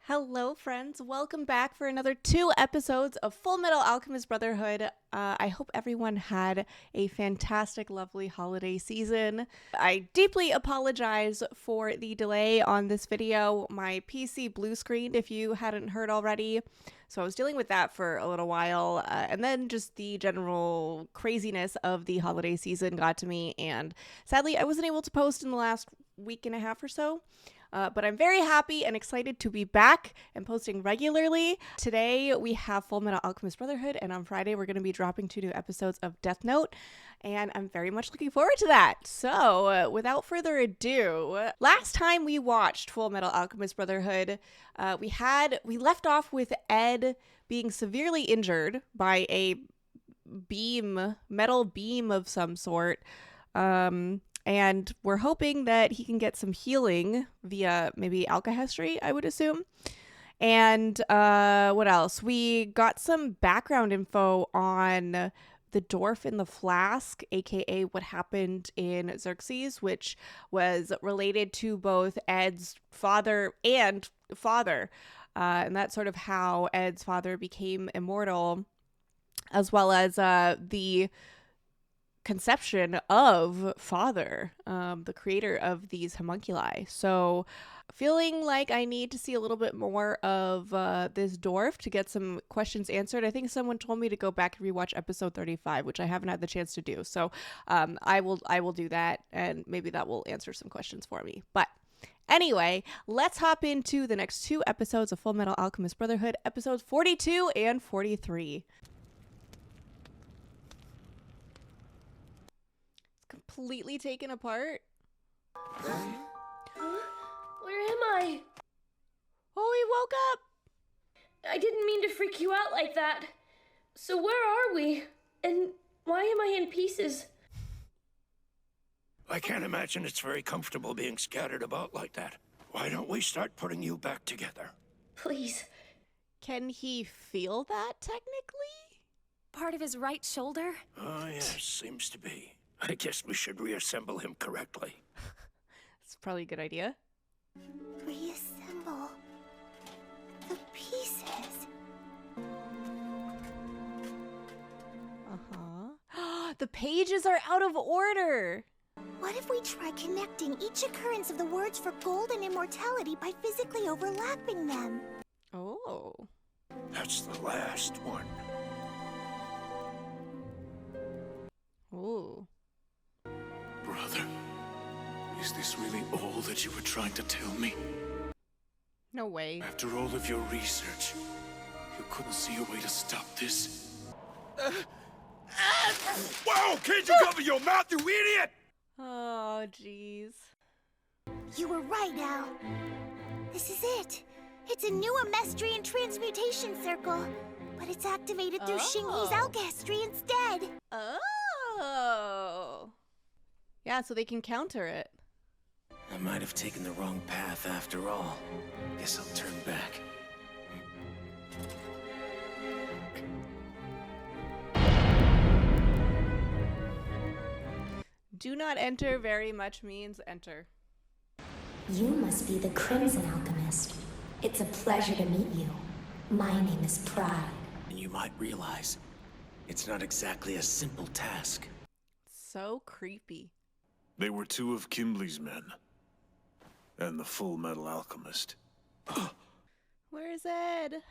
Hello, friends. Welcome back for another 2 episodes of Fullmetal Alchemist Brotherhood. I hope everyone had a fantastic, lovely holiday season. I deeply apologize for the delay on this video. My PC blue screened, if you hadn't heard already. So I was dealing with that for a little while. And then just the general craziness of the holiday season got to me. And sadly, I wasn't able to post in the last week and a half or so. But I'm very happy and excited to be back and posting regularly. Today we have Fullmetal Alchemist Brotherhood, and on Friday we're going to be dropping 2 new episodes of Death Note, and I'm very much looking forward to that. So, without further ado, last time we watched Fullmetal Alchemist Brotherhood, we left off with Ed being severely injured by a metal beam of some sort. And we're hoping that he can get some healing via maybe alkahestry, I would assume. And what else? We got some background info on the dwarf in the flask, aka what happened in Xerxes, which was related to both Ed's father and father. And that's sort of how Ed's father became immortal, as well as the conception of Father, the creator of these homunculi. So feeling like I need to see a little bit more of this dwarf to get some questions answered. I think someone told me to go back and rewatch episode 35, which I haven't had the chance to do. So I will do that, and maybe that will answer some questions for me. But anyway, let's hop into the next 2 episodes of Fullmetal Alchemist Brotherhood, episodes 42 and 43. Completely taken apart. Where am I? Oh, he woke up. I didn't mean to freak you out like that. So where are we? And why am I in pieces? I can't imagine it's very comfortable being scattered about like that. Why don't we start putting you back together? Please. Can he feel that technically? Part of his right shoulder? Oh, yes, seems to be. I guess we should reassemble him correctly. It's probably a good idea. Reassemble the pieces. The pages are out of order. What if we try connecting each occurrence of the words for gold and immortality by physically overlapping them? Oh. That's the last one. Ooh. Brother, is this really all that you were trying to tell me? No way. After all of your research, you couldn't see a way to stop this? Whoa! Can't you cover your mouth, you idiot? Oh, jeez. You were right, Al. This is it. It's a new Amestrian transmutation circle, but it's activated through Xingyi's alchemy instead. Oh. Yeah, so they can counter it. I might have taken the wrong path after all. Guess I'll turn back. Do not enter very much means enter. You must be the Crimson Alchemist. It's a pleasure to meet you. My name is Pride. And you might realize, it's not exactly a simple task. So creepy. They were 2 of Kimbley's men. And the Fullmetal Alchemist. Where's Ed?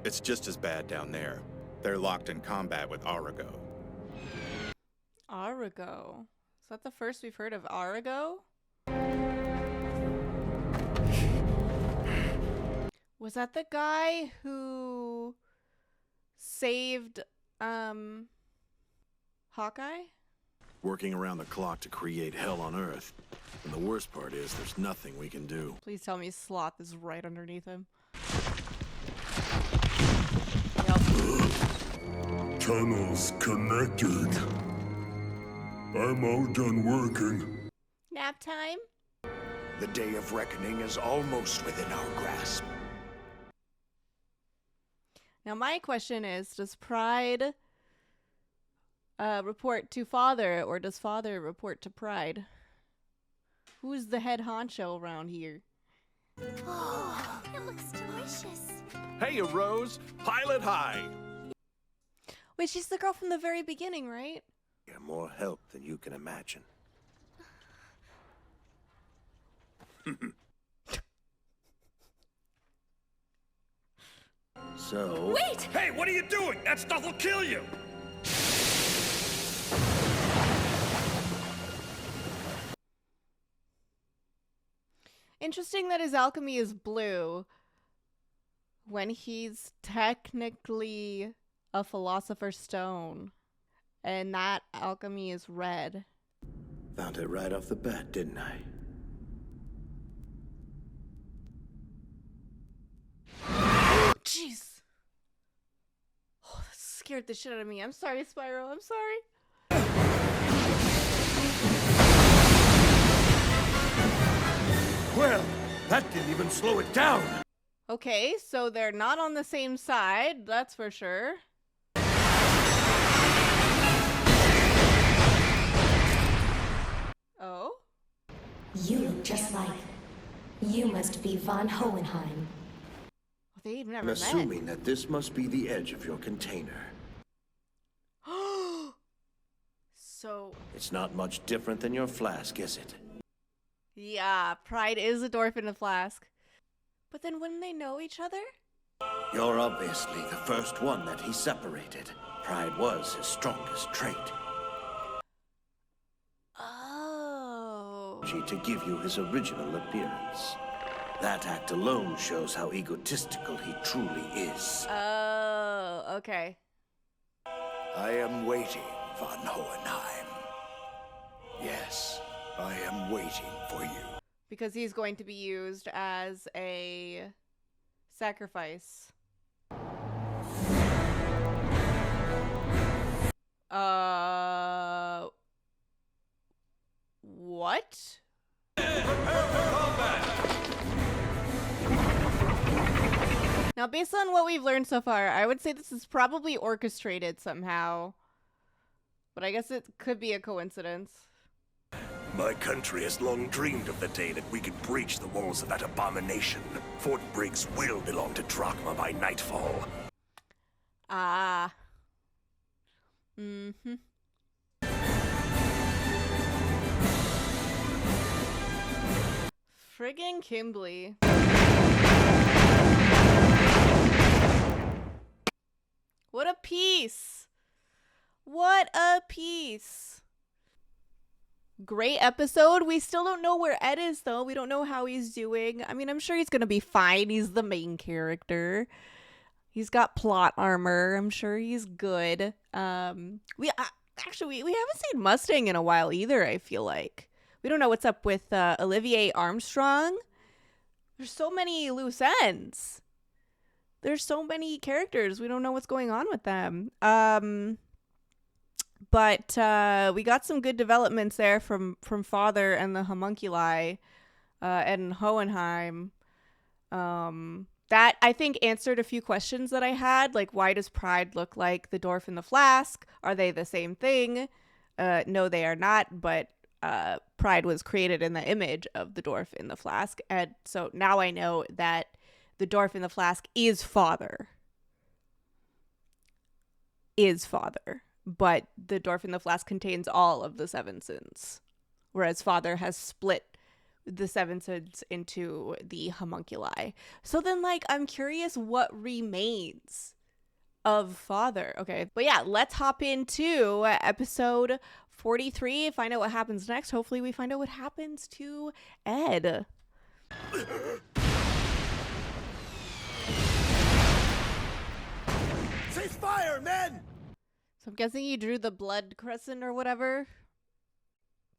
It's just as bad down there. They're locked in combat with Arago. Arago. Is that the first we've heard of Arago? Was that the guy who saved Hawkeye? Working around the clock to create hell on Earth. And the worst part is there's nothing we can do. Please tell me Sloth is right underneath him. Tunnels connected. I'm all done working. Nap time? The day of reckoning is almost within our grasp. Now my question is, does Pride report to Father, or does Father report to Pride? Who's the head honcho around here? Oh, Hey, Rose. Pilot high. Wait, she's the girl from the very beginning, right? You're more help than you can imagine. So... Wait! Hey, what are you doing? That stuff will kill you! Interesting that his alchemy is blue when he's technically a philosopher's stone. And that alchemy is red. Found it right off the bat, didn't I? Jeez. Oh, that scared the shit out of me. I'm sorry, Spyro. I'm sorry. Well, that didn't even slow it down. Okay, so they're not on the same side, that's for sure. Oh? You look just like. You must be von Hohenheim. They've never I'm met. assuming that this must be the edge of your container. So, It's not much different than your flask, is it? yeah, Pride is a dwarf in a flask. But then wouldn't they know each other? You're obviously the first one that he separated. Pride was his strongest trait. Oh. To give you his original appearance. That act alone shows how egotistical he truly is. Oh, okay. I am waiting, von Hohenheim. Yes, I am waiting for you. Because he's going to be used as a sacrifice. What? Now, based on what we've learned so far, I would say this is probably orchestrated somehow. But I guess it could be a coincidence. My country has long dreamed of the day that we could breach the walls of that abomination. Fort Briggs will belong to Drachma by nightfall. Ah. Mm-hmm. Friggin' Kimberly. What a piece! What a piece! Great episode. We still don't know where Ed is, though. We don't know how he's doing. I mean, I'm sure he's gonna be fine. He's the main character. He's got plot armor. I'm sure he's good. We haven't seen Mustang in a while either, I feel like. We don't know what's up with Olivier Armstrong. There's so many loose ends. There's so many characters. We don't know what's going on with them. But we got some good developments there from Father and the homunculi, Ed and Hohenheim. That, I think, answered a few questions that I had. Like, why does Pride look like the dwarf in the flask? Are they the same thing? No, they are not. But Pride was created in the image of the dwarf in the flask. And so now I know that the dwarf in the flask is Father. But the dwarf in the flask contains all of the seven sins. Whereas Father has split the seven sins into the homunculi. So then, like, I'm curious what remains of Father. Okay. But yeah, let's hop into episode 43. Find out what happens next. Hopefully we find out what happens to Ed. Cease fire, men! So I'm guessing you drew the blood crescent or whatever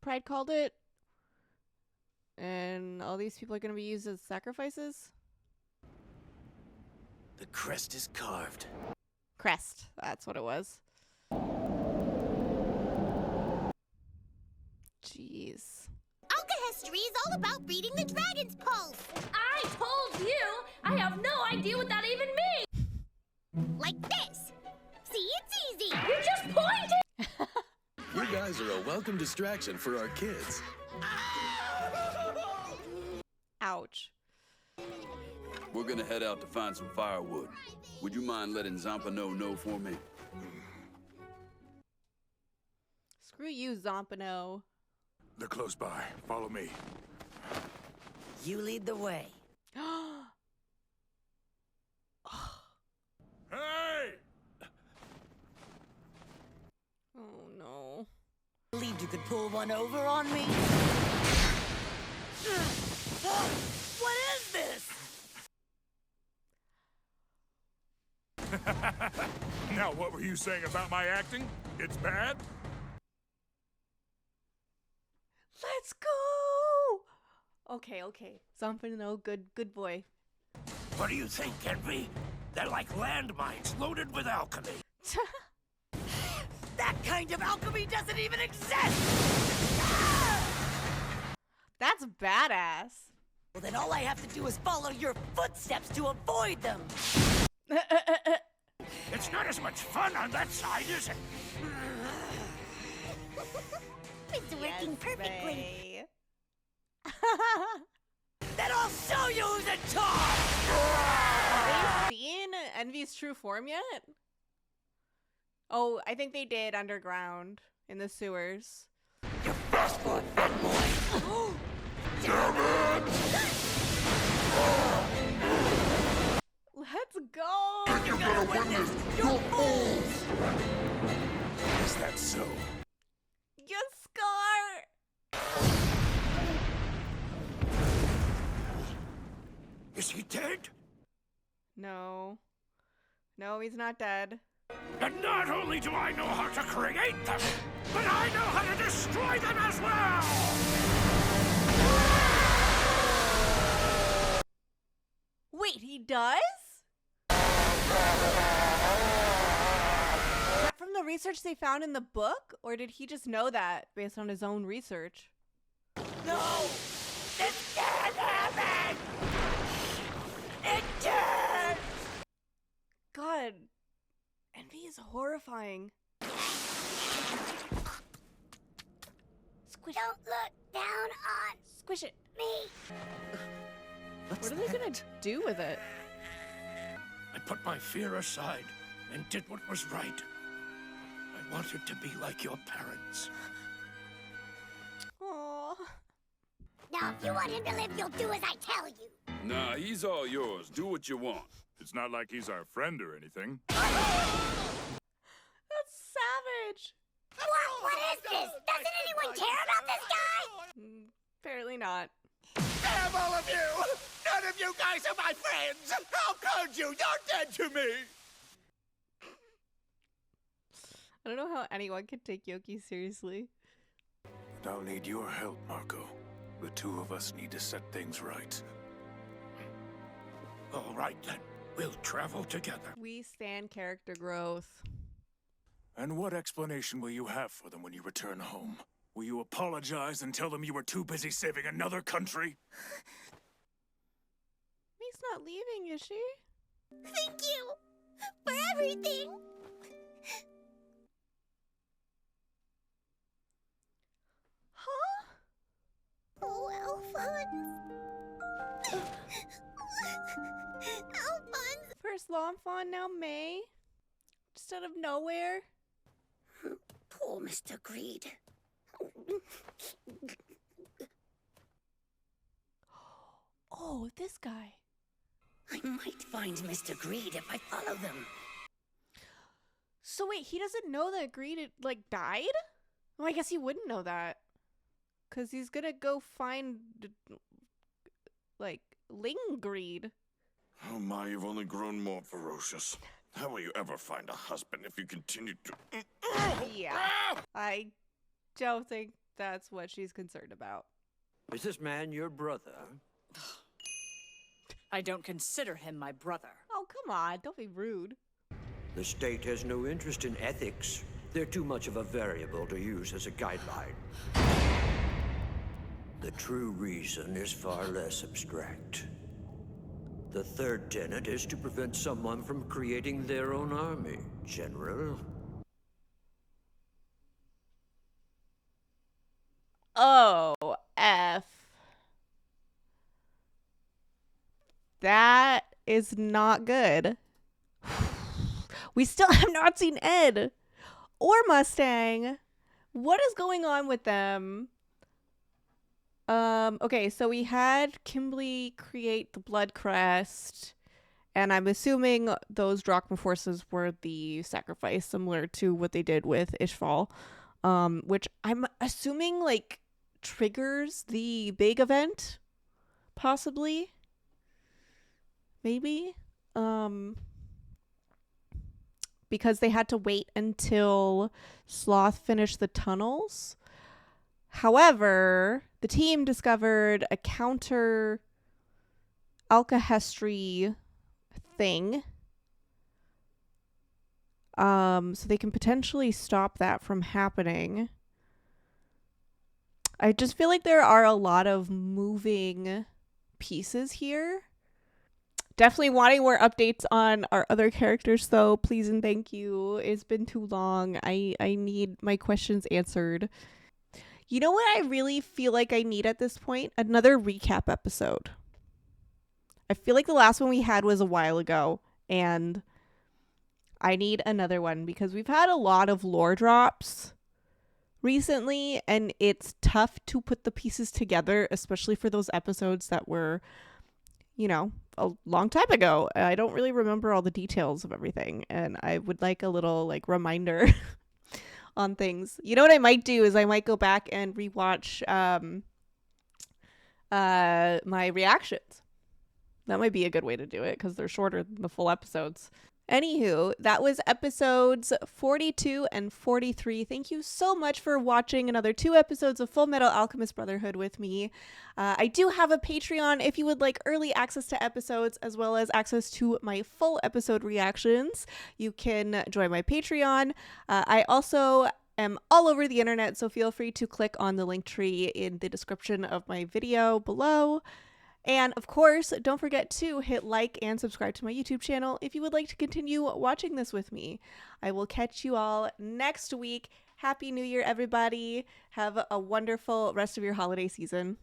Pride called it. And all these people are going to be used as sacrifices? The crest is carved. Crest. That's what it was. Jeez. Alka history is all about reading the dragon's pulse. I told you! I have no idea what that even means! Like this. See, it's easy. You just pointed! You guys are a welcome distraction for our kids. Ouch. We're gonna head out to find some firewood. Would you mind letting Zampano know for me? Screw you, Zampano. They're close by. Follow me. You lead the way. Hey! Oh no. Believed you could pull one over on me? What is this? Now, what were you saying about my acting? It's bad? Let's go! Okay. Zampano, good boy. What do you think, Envy? They're like landmines loaded with alchemy. That kind of alchemy doesn't even exist! That's badass. Well, then all I have to do is follow your footsteps to avoid them. It's not as much fun on that side, is it? It's working perfectly. Then I'll show you who's in charge! Have they seen Envy's true form yet? Oh, I think they did underground in the sewers. You're fast for fat boy! Damn it! Let's go! You're gonna win this! You fools! Is that so? Yes, Scar! Is he dead? No. No, he's not dead. And not only do I know how to create them, but I know how to destroy them as well! Wait, he does? Is that from the research they found in the book? Or did he just know that based on his own research? No! This can't happen! It can't! God, Envy is horrifying. Squish it. Don't look down on Squish it. me. What are they gonna do with it? I put my fear aside and did what was right. I wanted to be like your parents. Aww. Now, if you want him to live, you'll do as I tell you. Nah, he's all yours. Do what you want. It's not like he's our friend or anything. That's savage. What is this? Doesn't anyone care about this guy? Apparently not. Damn all of you! None of you guys are my friends! How could you? You're dead to me! I don't know how anyone could take Yoki seriously. But I'll need your help, Marco. The two of us need to set things right. All right, then. We'll travel together. We stand character growth. And what explanation will you have for them when you return home? Will you apologize and tell them you were too busy saving another country? Me's not leaving, is she? Thank you for everything. Huh? Oh, Alphonse. Alphonse. First L'Enfant, now May? Just out of nowhere? Poor Mr. Greed. Oh, this guy. I might find Mr. Greed if I follow them. So wait, he doesn't know that Greed, like, died? Well, I guess he wouldn't know that. Because he's gonna go find, like, Ling Greed. Oh my, you've only grown more ferocious. How will you ever find a husband if you continue to... Yeah. I don't think that's what she's concerned about. Is this man your brother? I don't consider him my brother. Oh, come on. Don't be rude. The state has no interest in ethics. They're too much of a variable to use as a guideline. The true reason is far less abstract. The third tenet is to prevent someone from creating their own army, General. Oh, F. That is not good. We still have not seen Ed or Mustang. What is going on with them? Okay, so we had Kimberly create the blood crest, and I'm assuming those Drachma forces were the sacrifice, similar to what they did with Ishval, which I'm assuming like triggers the big event, possibly, maybe, because they had to wait until Sloth finished the tunnels. However, the team discovered a counter alkahestry thing. So they can potentially stop that from happening. I just feel like there are a lot of moving pieces here. Definitely wanting more updates on our other characters, though. Please and thank you. It's been too long. I need my questions answered. You know what I really feel like I need at this point? Another recap episode. I feel like the last one we had was a while ago, and I need another one because we've had a lot of lore drops recently, and it's tough to put the pieces together, especially for those episodes that were, you know, a long time ago. I don't really remember all the details of everything, and I would like a little like reminder on things. You know what I might do is I might go back and rewatch my reactions. That might be a good way to do it because they're shorter than the full episodes. Anywho, that was episodes 42 and 43. Thank you so much for watching another 2 episodes of Fullmetal Alchemist Brotherhood with me. I do have a Patreon if you would like early access to episodes as well as access to my full episode reactions. You can join my Patreon. I also am all over the internet, so feel free to click on the link tree in the description of my video below. And of course, don't forget to hit like and subscribe to my YouTube channel if you would like to continue watching this with me. I will catch you all next week. Happy New Year, everybody. Have a wonderful rest of your holiday season.